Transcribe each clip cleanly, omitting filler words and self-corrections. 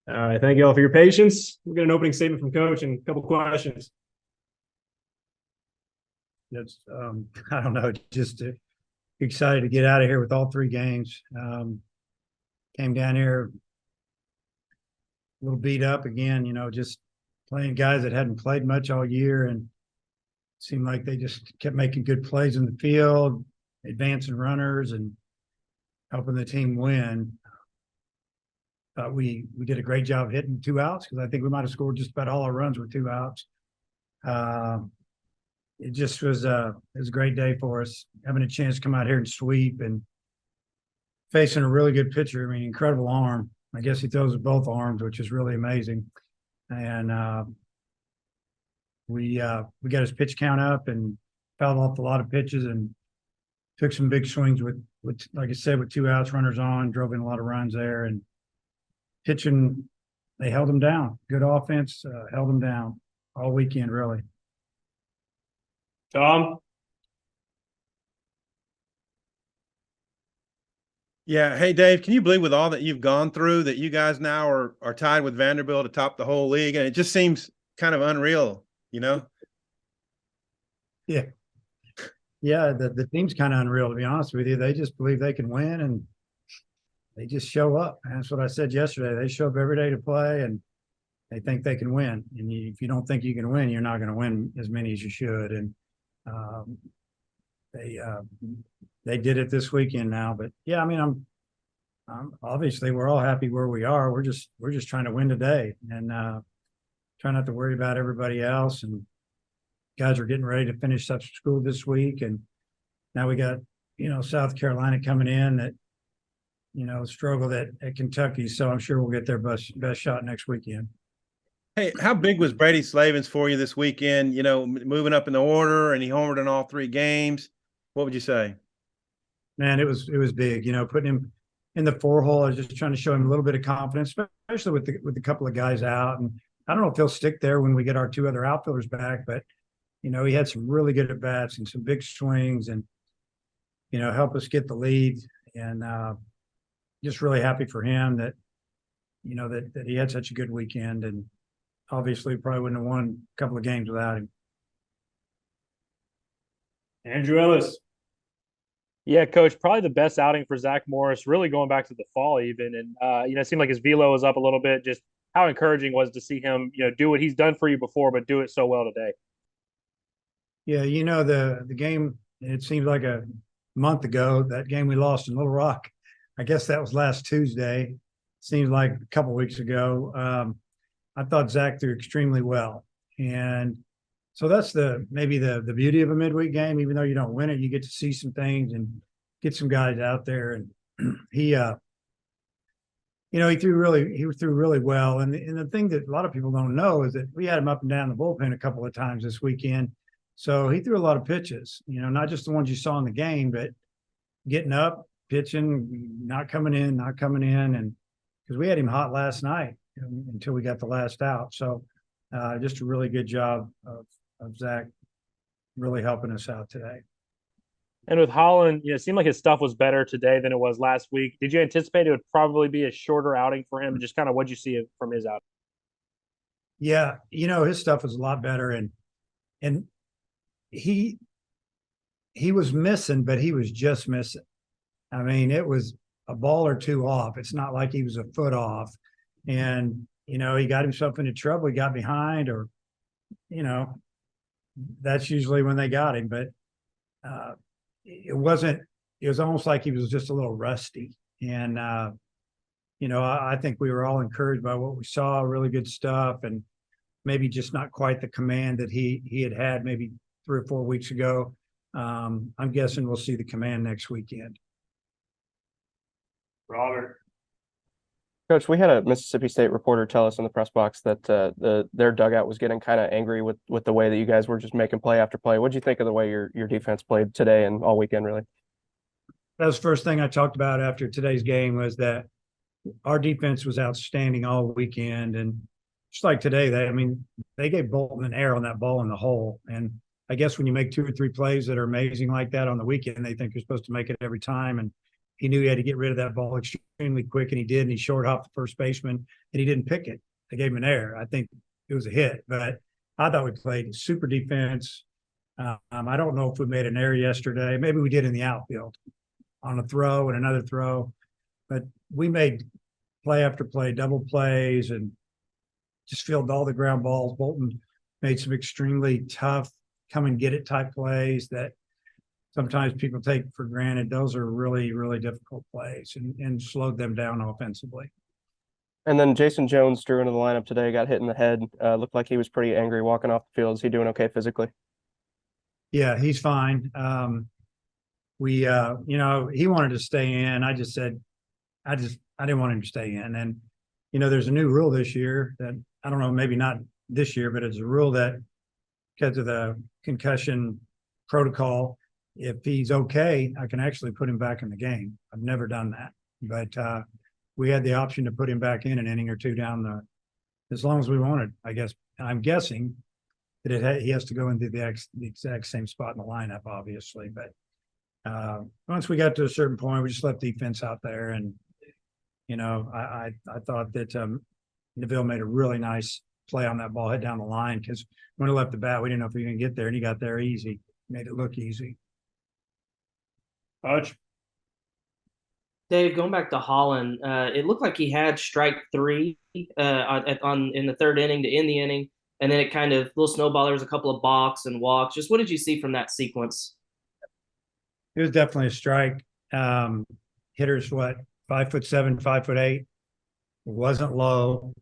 All right, thank you all for your patience. We'll get an opening statement from Coach and a couple questions. That's I don't know, just excited to get out of here with all three games. Came down here a little beat up again, just playing guys that hadn't played much all year, and seemed like they just kept making good plays in the field, advancing runners and helping the team win. We did a great job hitting 2 outs, because I think we might have scored just about all our runs with 2 outs. It just was it was a great day for us, having a chance to come out here and sweep and facing a really good pitcher. I mean, incredible arm. I guess he throws with both arms, which is really amazing. And we got his pitch count up and fouled off a lot of pitches and took some big swings with like I said, with 2 outs, runners on, drove in a lot of runs there. And pitching, they held them down. Good offense, held them down all weekend, really. Tom? Yeah. Hey, Dave, can you believe with all that you've gone through that you guys now are tied with Vanderbilt atop the whole league? And it just seems kind of unreal, you know? Yeah. Yeah, the team's kind of unreal, to be honest with you. They just believe they can win, and they just show up. And that's what I said yesterday. They show up every day to play, and they think they can win. And if you don't think you can win, you're not going to win as many as you should. And they did it this weekend now. But yeah, I mean, I'm obviously we're all happy where we are. We're just trying to win today, and try not to worry about everybody else. And guys are getting ready to finish up school this week, and now we got South Carolina coming in that struggled at Kentucky, so I'm sure we'll get their best shot next weekend. Hey, how big was Brady Slavens for you this weekend? Moving up in the order, and he homered in all 3 games. What would you say? Man, it was big. Putting him in the 4-hole, I was just trying to show him a little bit of confidence, especially with a couple of guys out. And I don't know if he'll stick there when we get our 2 other outfielders back, but he had some really good at bats and some big swings, and help us get the lead. And just really happy for him that that he had such a good weekend. And obviously probably wouldn't have won a couple of games without him. Andrew Ellis. Yeah, Coach, probably the best outing for Zack Morris, really going back to the fall even. And, it seemed like his velo was up a little bit. Just how encouraging was to see him, do what he's done for you before, but do it so well today. Yeah, the game, it seems like a month ago, that game we lost in Little Rock, I guess that was last Tuesday. Seems like a couple of weeks ago. I thought Zack threw extremely well. And so that's maybe the beauty of a midweek game. Even though you don't win it, you get to see some things and get some guys out there. And he threw really well. And the thing that a lot of people don't know is that we had him up and down the bullpen a couple of times this weekend. So he threw a lot of pitches, not just the ones you saw in the game, but getting up, pitching, not coming in. And because we had him hot last night until we got the last out. So just a really good job of Zack really helping us out today. And with Holland, it seemed like his stuff was better today than it was last week. Did you anticipate it would probably be a shorter outing for him? Just kind of what'd you see from his outing? Yeah, his stuff was a lot better, and he was missing, but he was just missing. I mean, it was a ball or 2 off. It's not like he was a foot off. And, he got himself into trouble. He got behind, or, that's usually when they got him. But it was almost like he was just a little rusty. And, I think we were all encouraged by what we saw, really good stuff, and maybe just not quite the command that he had maybe 3 or 4 weeks ago. I'm guessing we'll see the command next weekend. Robert. Coach, we had a Mississippi State reporter tell us in the press box that their dugout was getting kind of angry with the way that you guys were just making play after play. What did you think of the way your defense played today and all weekend, really? That was the first thing I talked about after today's game, was that our defense was outstanding all weekend. And just like today, they gave Bolton an error on that ball in the hole. And I guess when you make 2 or 3 plays that are amazing like that on the weekend, they think you're supposed to make it every time. And he knew he had to get rid of that ball extremely quick, and he did, and he short hopped the first baseman, and he didn't pick it. They gave him an error. I think it was a hit, but I thought we played super defense. I don't know if we made an error yesterday. Maybe we did in the outfield on a throw and another throw, but we made play after play, double plays, and just fielded all the ground balls. Bolton made some extremely tough come and get it type plays that sometimes people take for granted. Those are really, really difficult plays and slowed them down offensively. And then Jason Jones drew into the lineup today, got hit in the head. Looked like he was pretty angry walking off the field. Is he doing okay physically? Yeah, he's fine. He wanted to stay in. I just said, I didn't want him to stay in. And, there's a new rule this year that I don't know, maybe not this year, but it's a rule that because of the concussion protocol, if he's okay, I can actually put him back in the game. I've never done that, but we had the option to put him back in an inning or two down as long as we wanted, I guess. I'm guessing that he has to go into the exact same spot in the lineup, obviously. But once we got to a certain point, we just left defense out there. And, I thought that Neville made a really nice play on that ball, hit down the line, because when he left the bat, we didn't know if he was going to get there, and he got there easy, made it look easy. Coach. Dave, going back to Holland, it looked like he had strike 3 in the third inning to end the inning, and then it kind of little snowball. There was a couple of balks and walks. Just what did you see from that sequence? It was definitely a strike. Hitters, 5'7", 5'8". It wasn't low.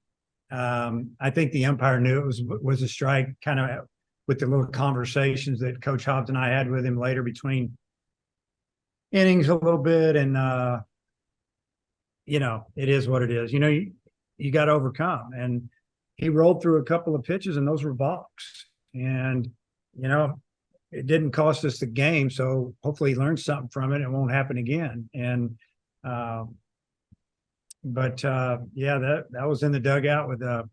I think the umpire knew it was a strike, kind of with the little conversations that Coach Hobbs and I had with him later between innings a little bit. And, it is what it is. You got to overcome. And he rolled through a couple of pitches, and those were balks. And, it didn't cost us the game. So hopefully he learned something from it. It won't happen again. And, that was in the dugout with a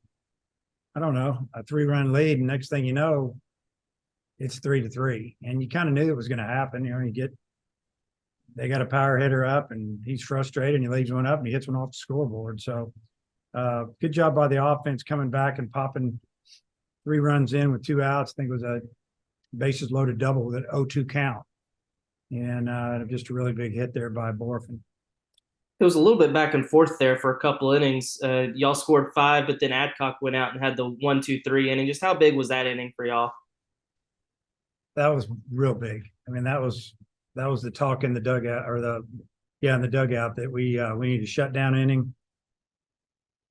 3-run lead. And next thing you know, it's 3-3. And you kind of knew it was going to happen. They got a power hitter up, and he's frustrated, and he leaves one up, and he hits one off the scoreboard. So good job by the offense coming back and popping 3 runs in with 2 outs. I think it was a bases loaded double with an 0-2 count. And just a really big hit there by Bohrofen. It was a little bit back and forth there for a couple innings. Y'all scored 5, but then Adcock went out and had the 1-2-3 inning. Just how big was that inning for y'all? That was real big. I mean, that was the talk in the dugout, in the dugout, that we need to shut down inning,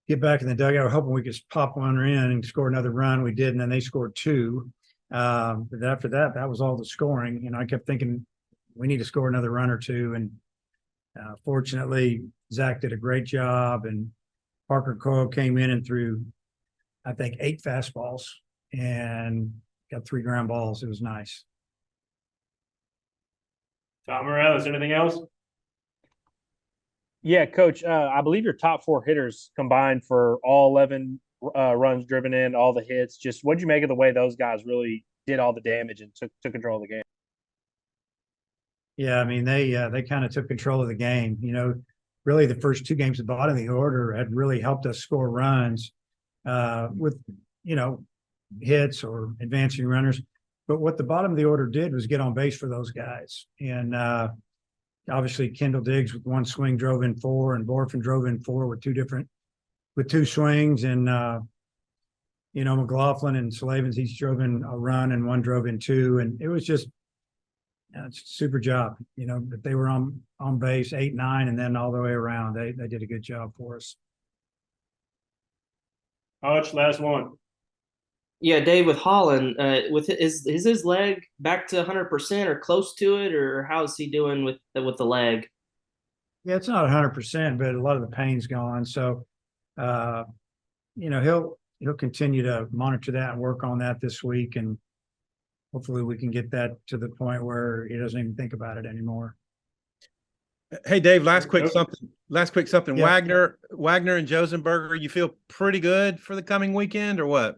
get back in the dugout. We're hoping we could pop one in and score another run. We did, and then they scored 2. But after that, that was all the scoring. I kept thinking we need to score another run or 2. And fortunately, Zack did a great job, and Parker Coyle came in and threw, I think, 8 fastballs and got 3 ground balls. It was nice. Tom Morales, anything else? Yeah, Coach, I believe your top 4 hitters combined for all 11 runs driven in, all the hits. Just what'd you make of the way those guys really did all the damage and took control of the game? Yeah, I mean, they kind of took control of the game. Really the first 2 games at the bottom of the order had really helped us score runs with, hits or advancing runners. But what the bottom of the order did was get on base for those guys. And obviously Kendall Diggs with 1 swing drove in 4, and Bohrofen drove in 4 with 2 swings. And, McLaughlin and Slavens, each drove in a run, and 1 drove in 2. And it was just, it's a super job, that they were on base 8, 9, and then all the way around. They did a good job for us. Coach, last one. Yeah, Dave, with Holland, is his leg back to 100% or close to it, or how is he doing with the leg? Yeah, it's not 100%, but a lot of the pain's gone. So, he'll continue to monitor that and work on that this week, and hopefully we can get that to the point where he doesn't even think about it anymore. Hey, Dave, last quick something. Yeah. Wagner and Josenberger, you feel pretty good for the coming weekend or what?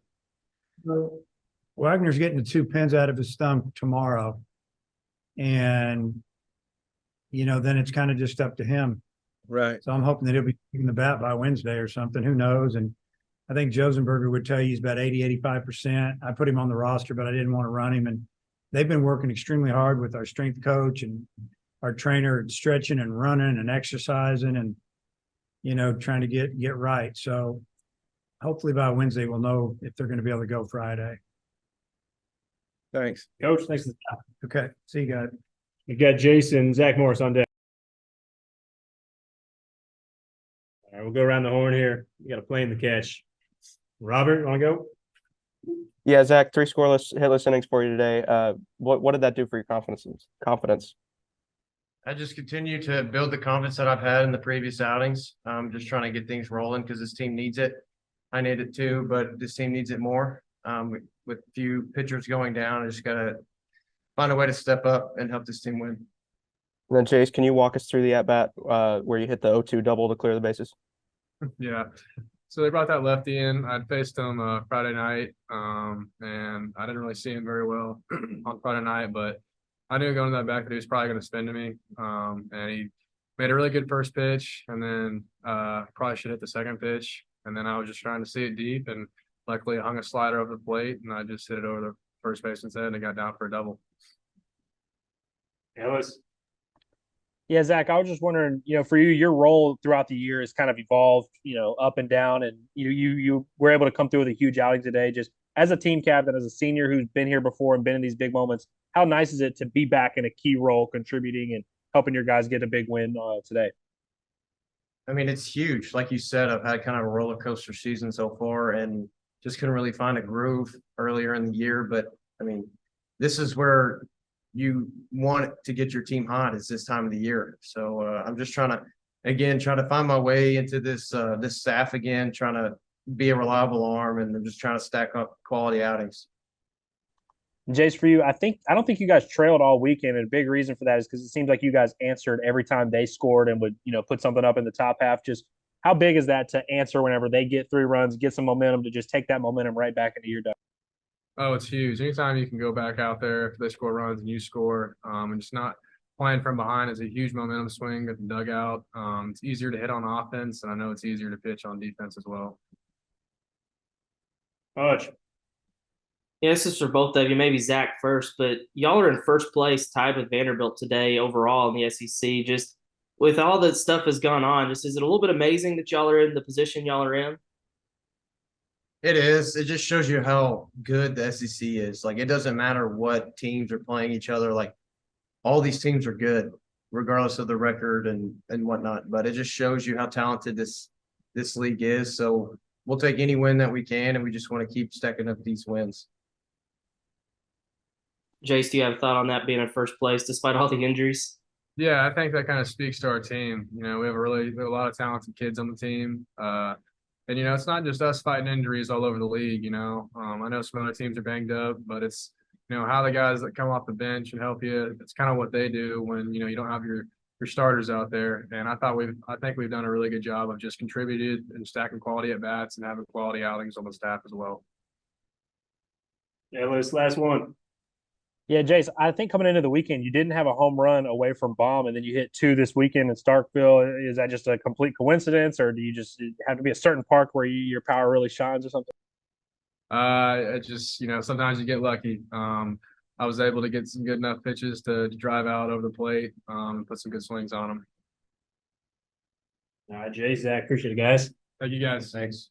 Wagner's getting the 2 pins out of his thumb tomorrow. And then it's kind of just up to him. Right. So I'm hoping that he'll be taking the bat by Wednesday or something. Who knows? And I think Josenberger would tell you he's about 85%. I put him on the roster, but I didn't want to run him. And they've been working extremely hard with our strength coach and our trainer, stretching and running and exercising and, trying to get right. So hopefully by Wednesday, we'll know if they're going to be able to go Friday. Thanks. Coach, thanks for the time. Okay. See you guys. You got Jace and Zack Morris on deck. All right, we'll go around the horn here. You got a play in the catch. Robert, want to go? Yeah, Zack, 3 scoreless, hitless innings for you today. What did that do for your confidence? I just continue to build the confidence that I've had in the previous outings. I'm just trying to get things rolling because this team needs it. I need it too, but this team needs it more. With a few pitchers going down, I just got to find a way to step up and help this team win. And then Jace, can you walk us through the at-bat where you hit the 0-2 double to clear the bases? Yeah. So they brought that lefty in. I'd faced him Friday night, and I didn't really see him very well on Friday night, but I knew going to that back that he was probably going to spin to me. And he made a really good first pitch, and then probably should hit the second pitch. And then I was just trying to see it deep, and luckily I hung a slider over the plate, and I just hit it over the first baseman's head, and it got down for a double. Ellis. Yeah, Zack, I was just wondering, for you, your role throughout the year has kind of evolved, up and down, and you were able to come through with a huge outing today. Just as a team captain, as a senior who's been here before and been in these big moments, how nice is it to be back in a key role, contributing and helping your guys get a big win today? I mean, it's huge. Like you said, I've had kind of a roller coaster season so far and just couldn't really find a groove earlier in the year. But I mean, this is where you want to get your team hot is this time of the year. So I'm just trying to find my way into this staff again, trying to be a reliable arm, and I'm just trying to stack up quality outings. Jace, for you, I don't think you guys trailed all weekend, and a big reason for that is because it seems like you guys answered every time they scored and would put something up in the top half. Just how big is that to answer whenever they get 3 runs, get some momentum to just take that momentum right back into your dugout? Oh, it's huge. Anytime you can go back out there, if they score runs and you score, and just not playing from behind is a huge momentum swing at the dugout. It's easier to hit on offense, and I know it's easier to pitch on defense as well. Coach. Yeah, this is for both of you, maybe Zack first, but y'all are in first place, tied with Vanderbilt today overall in the SEC. Just with all that stuff has gone on, is it a little bit amazing that y'all are in the position y'all are in? It is. It just shows you how good the SEC is. Like, it doesn't matter what teams are playing each other. Like, all these teams are good, regardless of the record and whatnot. But it just shows you how talented this league is. So we'll take any win that we can, and we just want to keep stacking up these wins. Jace, do you have a thought on that being in first place despite all the injuries? Yeah, I think that kind of speaks to our team. We have a lot of talented kids on the team. And, it's not just us fighting injuries all over the league, I know some other teams are banged up, but it's, how the guys that come off the bench and help you, it's kind of what they do when, you don't have your starters out there. And I think we've done a really good job of just contributed and stacking quality at bats and having quality outings on the staff as well. Ellis, last one. Yeah, Jace, I think coming into the weekend, you didn't have a home run away from Baum, and then you hit 2 this weekend in Starkville. Is that just a complete coincidence, or do you just have to be a certain park where your power really shines or something? It just, sometimes you get lucky. I was able to get some good enough pitches to drive out over the plate and put some good swings on them. All right, Jay, Zack, appreciate it, guys. Thank you, guys. Thanks.